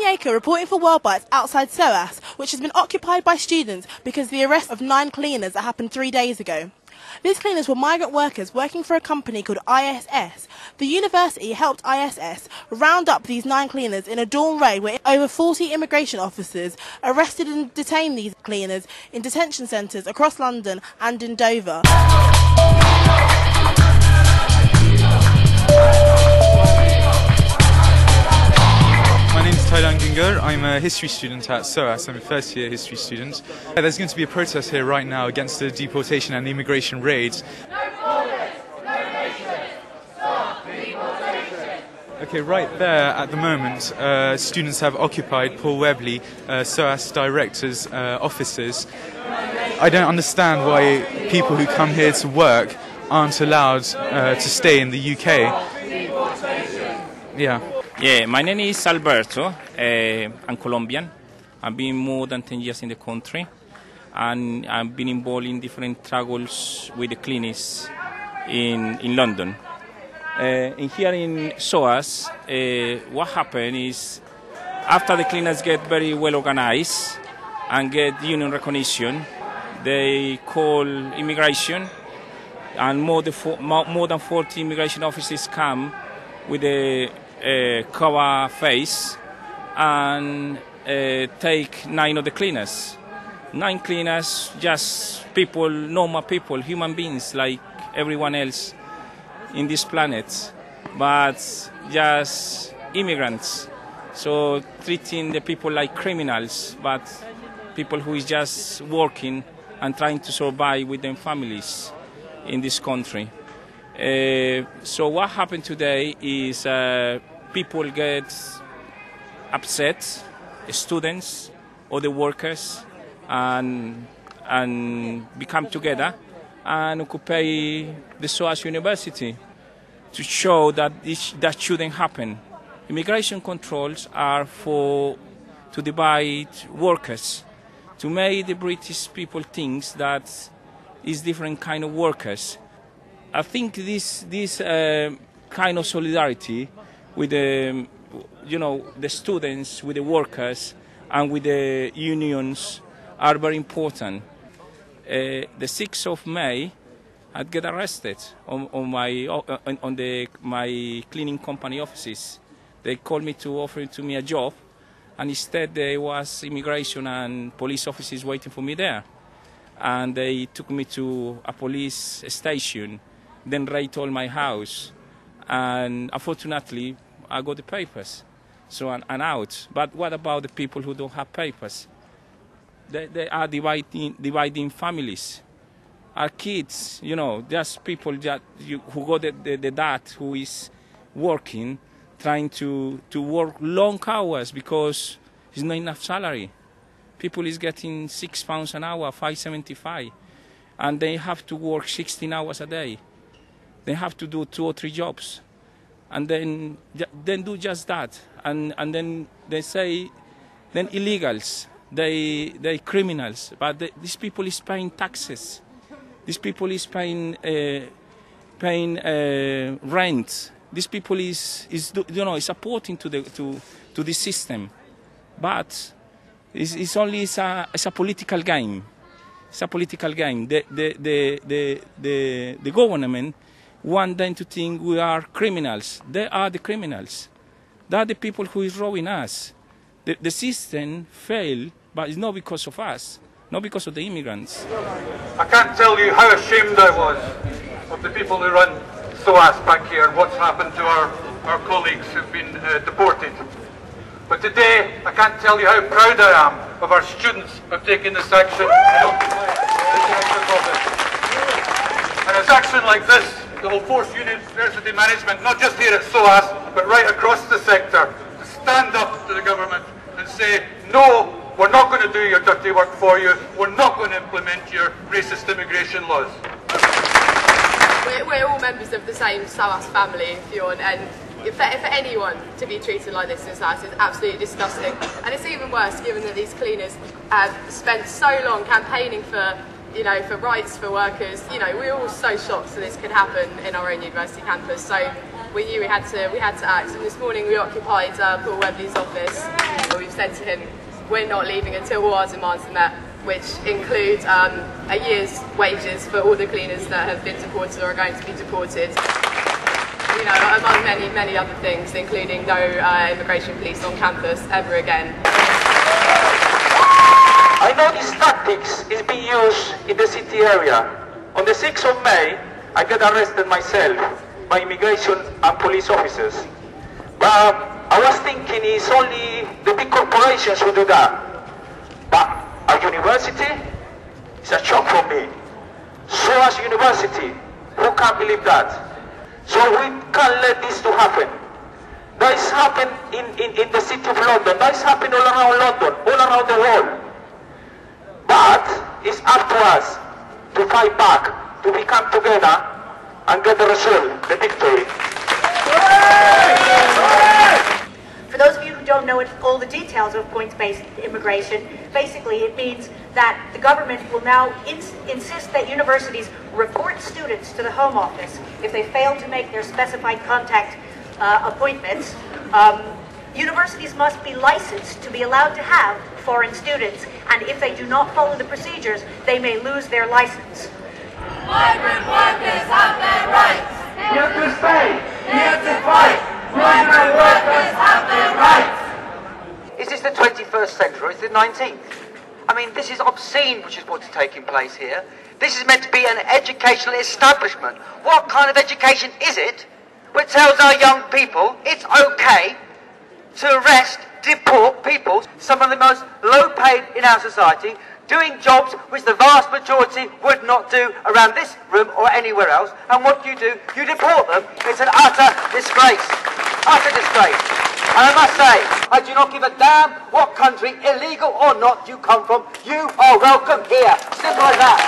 acre reporting for World Bites outside SOAS, which has been occupied by students because of the arrest of 9 cleaners that happened 3 days ago. These cleaners were migrant workers working for a company called ISS. The university helped ISS round up these 9 cleaners in a dorm raid where over 40 immigration officers arrested and detained these cleaners in detention centres across London and in Dover. I'm a history student at SOAS. I'm a first year history student. There's going to be a protest here right now against the deportation and the immigration raids. Okay, right there at the moment, students have occupied Paul Webley, SOAS director's offices. I don't understand why people who come here to work aren't allowed to stay in the UK. Yeah, my name is Alberto. I'm Colombian. I've been more than 10 years in the country, and I've been involved in different struggles with the cleaners in London. Here in SOAS, what happened is after the cleaners get very well organized and get union recognition, they call immigration, and more than 40 immigration officers come with a cover face and take 9 of the cleaners. 9 cleaners, just people, normal people, human beings like everyone else in this planet, but just immigrants. So treating the people like criminals, but people who is just working and trying to survive with their families in this country. So what happened today is people get upset, students or the workers, and become together and occupy the SOAS University to show that that shouldn't happen. Immigration controls are to divide workers, to make the British people think that is different kind of workers. I think this kind of solidarity with the students, with the workers, and with the unions are very important. The 6th of May, I'd get arrested on my cleaning company offices. They called me to offer to me a job, and instead there was immigration and police officers waiting for me there. And they took me to a police station, then raided all my house, and unfortunately I got the papers, so I'm out. But what about the people who don't have papers? They are dividing families. Our kids, just people who got the dad who is working, trying to work long hours because it's not enough salary. People is getting £6 an hour, £5.75, and they have to work 16 hours a day. They have to do 2 or 3 jobs, and then do just that. And then they say, then illegals, they criminals. But these people is paying taxes. These people is paying rent. These people is supporting to the system. But it's only a political game. It's a political game. The government want them to think we are criminals. They are the criminals. They are the people who is robbing us. The system failed, but it's not because of us, not because of the immigrants. I can't tell you how ashamed I was of the people who run SOAS back here and what's happened to our colleagues who've been deported. But today, I can't tell you how proud I am of our students who have taken this action. And it's action like this that will force university management, not just here at SOAS, but right across the sector, to stand up to the government and say, no, we're not going to do your dirty work for you, we're not going to implement your racist immigration laws. We're all members of the same SOAS family, if you want, and for anyone to be treated like this in SOAS is absolutely disgusting. And it's even worse given that these cleaners have spent so long campaigning for rights for workers. We're all so shocked that this could happen in our own university campus. So we knew we had to act. And this morning we occupied Paul Webley's office. We've said to him, we're not leaving until all our demands are met, which include a year's wages for all the cleaners that have been deported or are going to be deported. You know, among many other things, including no immigration police on campus ever again. I know these tactics is being used in the city area. On the 6th of May, I got arrested myself by immigration and police officers. But I was thinking it's only the big corporations who do that. But a university? It's a shock for me. SOAS University, who can't believe that? So we can't let this to happen. That is happened in the city of London. That is happening all around London, all around the world. But it's up to us to fight back, to become together and get the result, the victory. For those of you who don't know all the details of points-based immigration, basically it means that the government will now insist that universities report students to the Home Office if they fail to make their specified contact appointments. Universities must be licensed to be allowed to have foreign students, and if they do not follow the procedures, they may lose their license. Migrant workers have their rights. Here to stay, here to fight. Migrant workers have their rights. Is this the 21st century or is it the 19th? I mean, this is obscene, which is what's taking place here. This is meant to be an educational establishment. What kind of education is it which tells our young people it's okay to arrest, deport people, some of the most low-paid in our society, doing jobs which the vast majority would not do around this room or anywhere else, and what you do, you deport them. It's an utter disgrace. Utter disgrace. And I must say, I do not give a damn what country, illegal or not, you come from. You are welcome here. Simple as that.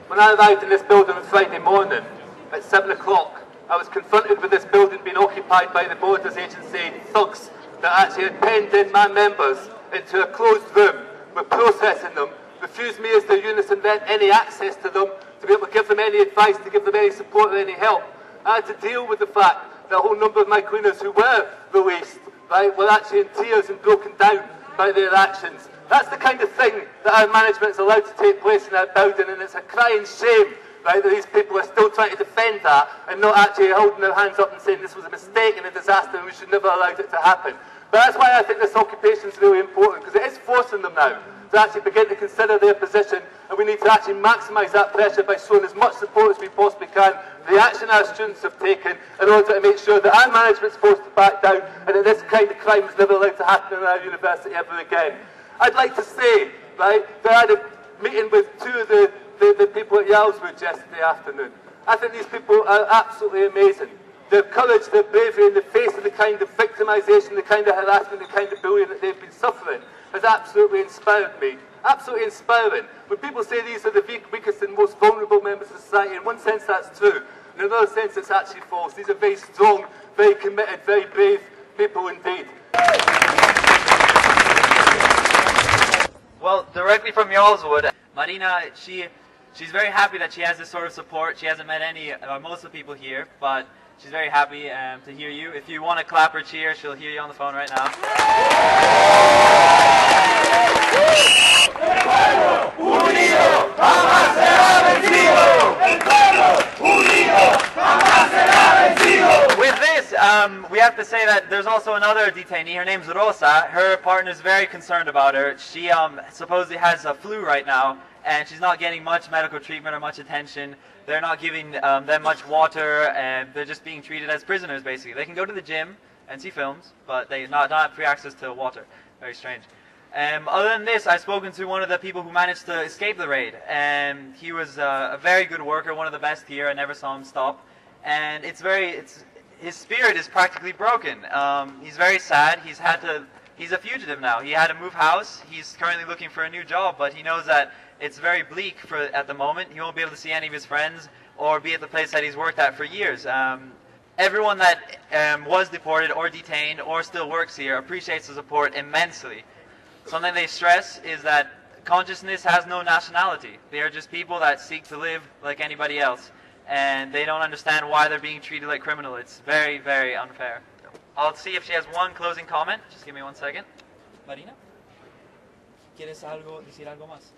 When I arrived in this building on Friday morning at 7 o'clock, I was confronted with this building being occupied by the Borders Agency thugs that actually had penned in my members into a closed room, were processing them, refused me as their unison then any access to them, to be able to give them any advice, to give them any support or any help. I had to deal with the fact that a whole number of my cleaners who were released, right, were actually in tears and broken down by their actions. That's the kind of thing that our management is allowed to take place in our building, and it's a crying shame, right, that these people are still trying to defend that and not actually holding their hands up and saying this was a mistake and a disaster and we should never allow it to happen. But that's why I think this occupation is really important, because it is forcing them now to actually begin to consider their position, and we need to actually maximise that pressure by showing as much support as we possibly can for the action our students have taken in order to make sure that our management is supposed to back down and that this kind of crime is never allowed to happen in our university ever again. I'd like to say, right, that I had a meeting with two of the people at Yaleswood yesterday afternoon. I think these people are absolutely amazing. Their courage, their bravery in the face of the kind of victimisation, the kind of harassment, the kind of bullying that they've been suffering has absolutely inspired me. Absolutely inspiring. When people say these are the weakest and most vulnerable members of society, in one sense that's true. In another sense it's actually false. These are very strong, very committed, very brave people indeed. Well, directly from Yaleswood, Marina, she's very happy that she has this sort of support. She hasn't met most of the people here, but she's very happy to hear you. If you want to clap or cheer, she'll hear you on the phone right now. With this, we have to say that there's also another detainee. Her name's Rosa. Her partner's very concerned about her. She supposedly has a flu right now, and she's not getting much medical treatment or much attention. They're not giving them much water, and they're just being treated as prisoners, basically. They can go to the gym and see films, but they not have free access to water. Very strange. Other than this, I've spoken to one of the people who managed to escape the raid, and he was a very good worker, one of the best here. I never saw him stop, and his spirit is practically broken. He's very sad. He's a fugitive now. He had to move house. He's currently looking for a new job, but he knows that it's very bleak at the moment. He won't be able to see any of his friends or be at the place that he's worked at for years. Everyone that was deported or detained or still works here appreciates the support immensely. Something they stress is that consciousness has no nationality. They are just people that seek to live like anybody else. and they don't understand why they're being treated like criminals. It's very, very unfair. I'll see if she has one closing comment. Just give me 1 second. Marina, ¿quieres decir algo más?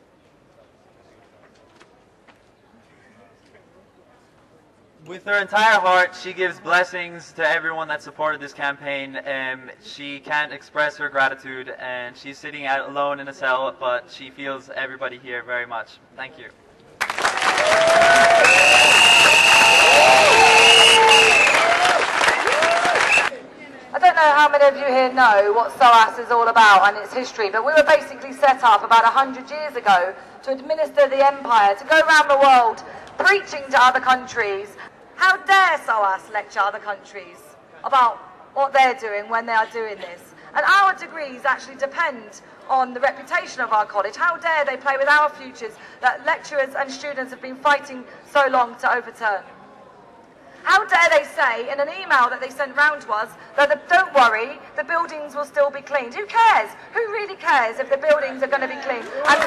With her entire heart, she gives blessings to everyone that supported this campaign. She can't express her gratitude, and she's sitting alone in a cell, but she feels everybody here very much. Thank you. I don't know how many of you here know what SOAS is all about and its history, but we were basically set up about 100 years ago to administer the empire, to go around the world preaching to other countries. How dare SOAS lecture other countries about what they're doing when they are doing this? And our degrees actually depend on the reputation of our college. How dare they play with our futures that lecturers and students have been fighting so long to overturn? How dare they say in an email that they sent round to us that don't worry, the buildings will still be cleaned? Who cares? Who really cares if the buildings are going to be cleaned? And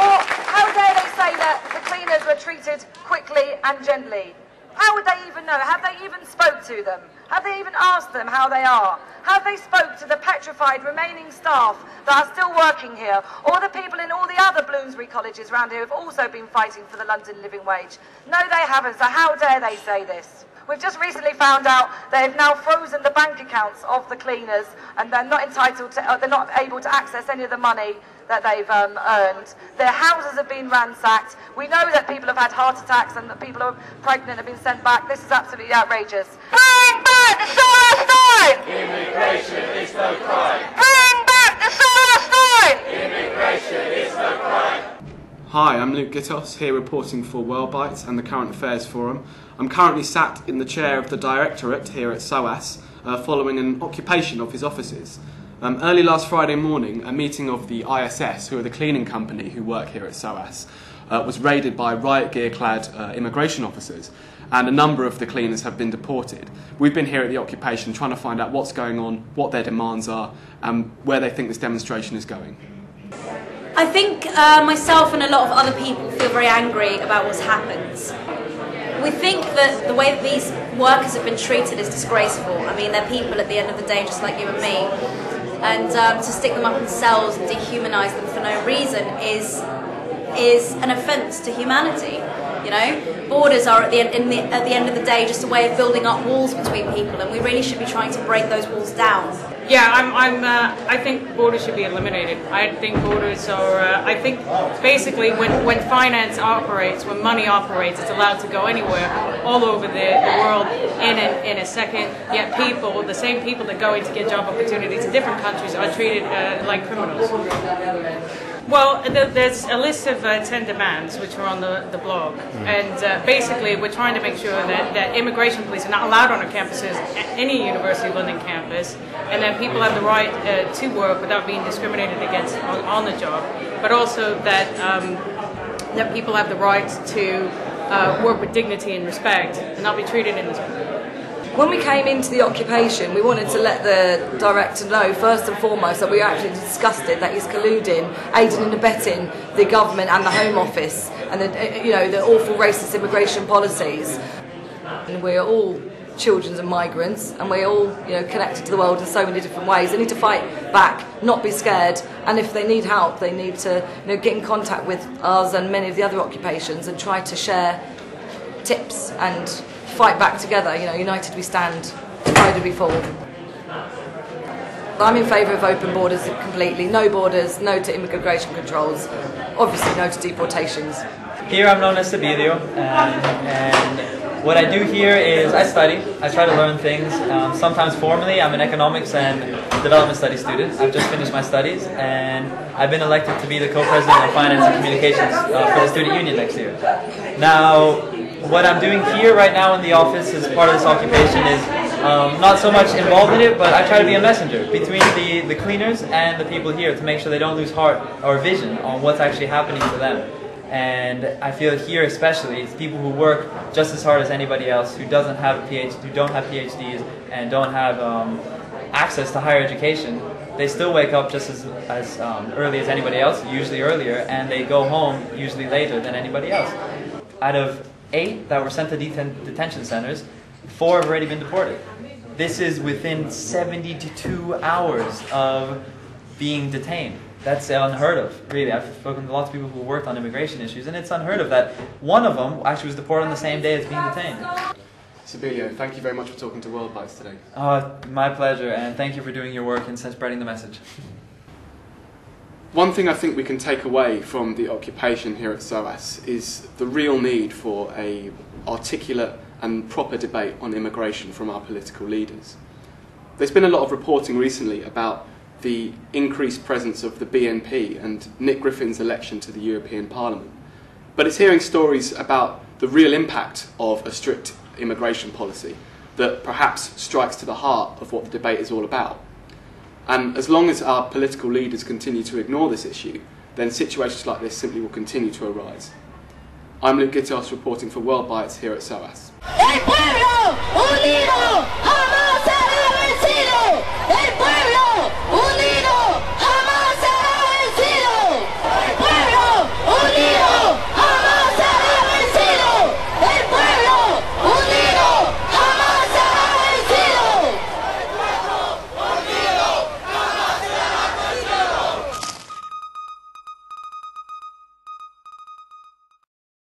or how dare they say that the cleaners were treated quickly and gently? How would they even know? Have they even spoke to them? Have they even asked them how they are? Have they spoke to the petrified remaining staff that are still working here, or the people in all the other Bloomsbury colleges around here who have also been fighting for the London living wage? No, they haven't, so how dare they say this? We've just recently found out they've now frozen the bank accounts of the cleaners, and they're not entitled to, they're not able to access any of the money that they've earned. Their houses have been ransacked. We know that people have had heart attacks and that people who are pregnant have been sent back. This is absolutely outrageous. Bring back the SOAS 9! Immigration is no crime. Bring back the SOAS 9! Immigration is no crime. Hi, I'm Luke Gittos, here reporting for WorldBytes and the Current Affairs Forum. I'm currently sat in the chair of the Directorate here at SOAS, following an occupation of his offices. Early last Friday morning, a meeting of the ISS, who are the cleaning company who work here at SOAS, was raided by riot gear-clad immigration officers, and a number of the cleaners have been deported. We've been here at the occupation trying to find out what's going on, what their demands are, and where they think this demonstration is going. I think myself and a lot of other people feel very angry about what's happened. We think that the way that these workers have been treated is disgraceful. I mean, they're people at the end of the day, just like you and me. And to stick them up in cells and dehumanise them for no reason is an offence to humanity. You know, borders are at the end of the day just a way of building up walls between people, and we really should be trying to break those walls down. Yeah, I think borders should be eliminated. I think borders are. I think basically when finance operates, when money operates, it's allowed to go anywhere, all over the world in a second. Yet people, the same people that go in to get job opportunities in different countries, are treated like criminals. Well, there's a list of 10 demands which are on the blog, and basically we're trying to make sure that immigration police are not allowed on our campuses, any University of London campus, and that people have the right to work without being discriminated against on the job, but also that that people have the right to work with dignity and respect and not be treated in this way. When we came into the occupation, we wanted to let the director know, first and foremost, that we actually discussed it, that he's colluding, aiding and abetting the government and the Home Office and the awful racist immigration policies. And we're all children and migrants, and we're all connected to the world in so many different ways. They need to fight back, not be scared, and if they need help, they need to get in contact with us and many of the other occupations and try to share tips and fight back together. United we stand, divided we fall. I'm in favour of open borders completely. No borders, no to immigration controls, obviously no to deportations. Here I'm known as Sabidio, and what I do here is I study. I try to learn things, sometimes formally. I'm an economics and development studies student. I've just finished my studies, and I've been elected to be the co-president of finance and communications for the student union next year. Now, what I'm doing here right now in the office as part of this occupation is not so much involved in it, but I try to be a messenger between the cleaners and the people here to make sure they don't lose heart or vision on what's actually happening to them. And I feel here especially, it's people who work just as hard as anybody else, who don't have PhDs and don't have access to higher education, they still wake up just as early as anybody else, usually earlier, and they go home usually later than anybody else. Out of 8 that were sent to detention centers, 4 have already been deported. This is within 72 hours of being detained. That's unheard of, really. I've spoken to lots of people who worked on immigration issues, and it's unheard of that one of them actually was deported on the same day as being detained. Sibilio, thank you very much for talking to World Bites today. My pleasure, and thank you for doing your work and spreading the message. One thing I think we can take away from the occupation here at SOAS is the real need for an articulate and proper debate on immigration from our political leaders. There's been a lot of reporting recently about the increased presence of the BNP and Nick Griffin's election to the European Parliament. But it's hearing stories about the real impact of a strict immigration policy that perhaps strikes to the heart of what the debate is all about. And as long as our political leaders continue to ignore this issue, then situations like this simply will continue to arise. I'm Luke Gittos reporting for World Bites here at SOAS. ¡El pueblo unido!